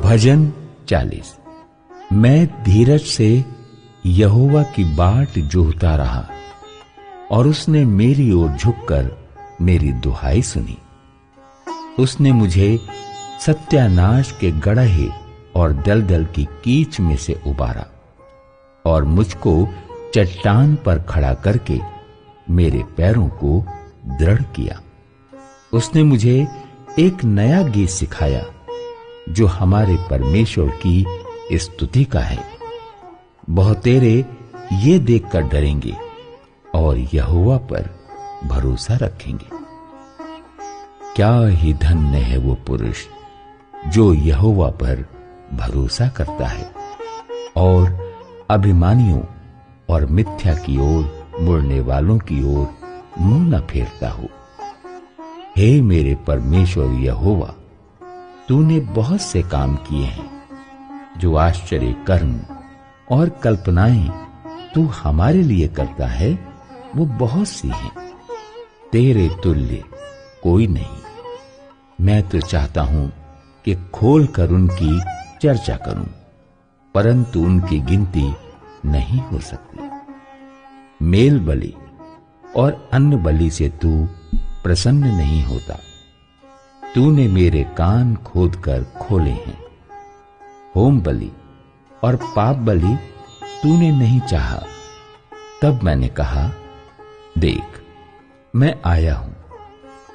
भजन 40। मैं धीरज से यहोवा की बाट जोहता रहा और उसने मेरी ओर झुककर मेरी दुहाई सुनी। उसने मुझे सत्यानाश के गड़हे और दलदल की कीच में से उबारा और मुझको चट्टान पर खड़ा करके मेरे पैरों को दृढ़ किया। उसने मुझे एक नया गीत सिखाया जो हमारे परमेश्वर की स्तुति का है। बहुतेरे ये देखकर डरेंगे और यहोवा पर भरोसा रखेंगे। क्या ही धन्य है वो पुरुष जो यहोवा पर भरोसा करता है और अभिमानियों और मिथ्या की ओर मुड़ने वालों की ओर मुंह न फेरता हो। हे मेरे परमेश्वर यहोवा, तूने बहुत से काम किए हैं। जो आश्चर्य कर्म और कल्पनाएं तू हमारे लिए करता है वो बहुत सी हैं। तेरे तुल्य कोई नहीं। मैं तो चाहता हूं कि खोल कर उनकी चर्चा करूं, परंतु उनकी गिनती नहीं हो सकती। मेल बलि और अन्न बलि से तू प्रसन्न नहीं होता। तूने मेरे कान खोदकर खोले हैं। होम बलि और पाप बलि तूने नहीं चाहा। तब मैंने कहा, देख, मैं आया हूं,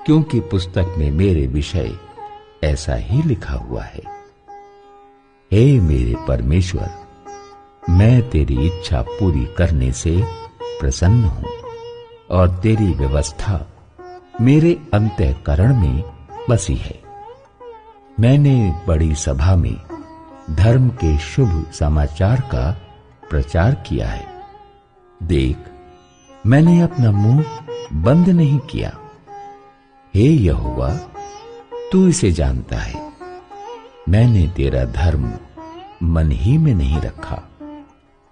क्योंकि पुस्तक में मेरे विषय ऐसा ही लिखा हुआ है। हे मेरे परमेश्वर, मैं तेरी इच्छा पूरी करने से प्रसन्न हूं और तेरी व्यवस्था मेरे अंतःकरण में बसी है। मैंने बड़ी सभा में धर्म के शुभ समाचार का प्रचार किया है। देख, मैंने अपना मुंह बंद नहीं किया। हे यहोवा, तू इसे जानता है। मैंने तेरा धर्म मन ही में नहीं रखा।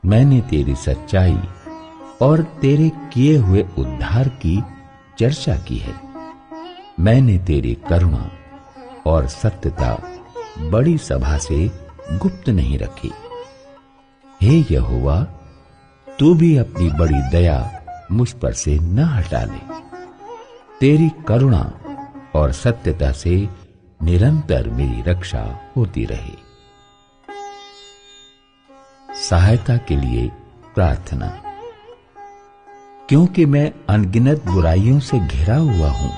मैंने तेरी सच्चाई और तेरे किए हुए उद्धार की चर्चा की है। मैंने तेरी करुणा और सत्यता बड़ी सभा से गुप्त नहीं रखी। हे यहोवा, तू भी अपनी बड़ी दया मुझ पर से न हटा ले। तेरी करुणा और सत्यता से निरंतर मेरी रक्षा होती रहे। सहायता के लिए प्रार्थना। क्योंकि मैं अनगिनत बुराइयों से घिरा हुआ हूं,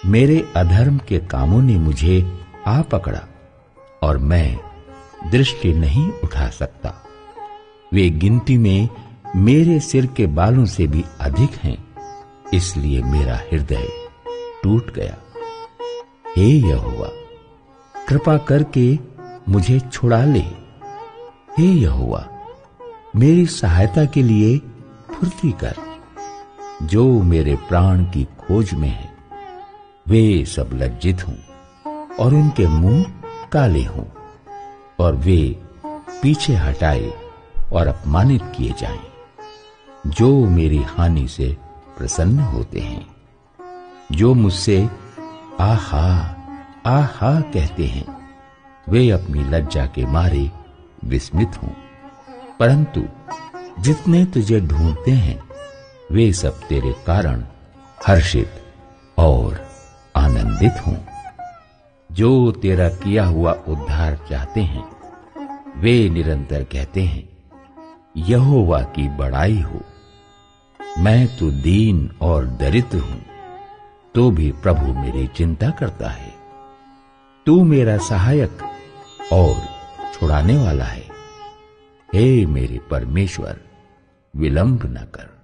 मेरे अधर्म के कामों ने मुझे आ पकड़ा और मैं दृष्टि नहीं उठा सकता। वे गिनती में मेरे सिर के बालों से भी अधिक हैं, इसलिए मेरा हृदय टूट गया। हे यहोवा, कृपा करके मुझे छुड़ा ले। हे यहोवा, मेरी सहायता के लिए फुर्ती कर। जो मेरे प्राण की खोज में है वे सब लज्जित हों और उनके मुंह काले हों और वे पीछे हटाए और अपमानित किए जाएं। जो मेरी हानि से प्रसन्न होते हैं, जो मुझसे आहा आहा कहते हैं, वे अपनी लज्जा के मारे विस्मित हों। परंतु जितने तुझे ढूंढते हैं वे सब तेरे कारण हर्षित और आनंदित हों। जो तेरा किया हुआ उद्धार चाहते हैं वे निरंतर कहते हैं, यहोवा की बड़ाई हो। मैं तो दीन और दरिद्र हूं, तो भी प्रभु मेरी चिंता करता है। तू मेरा सहायक और छुड़ाने वाला है। हे मेरे परमेश्वर, विलंब न कर।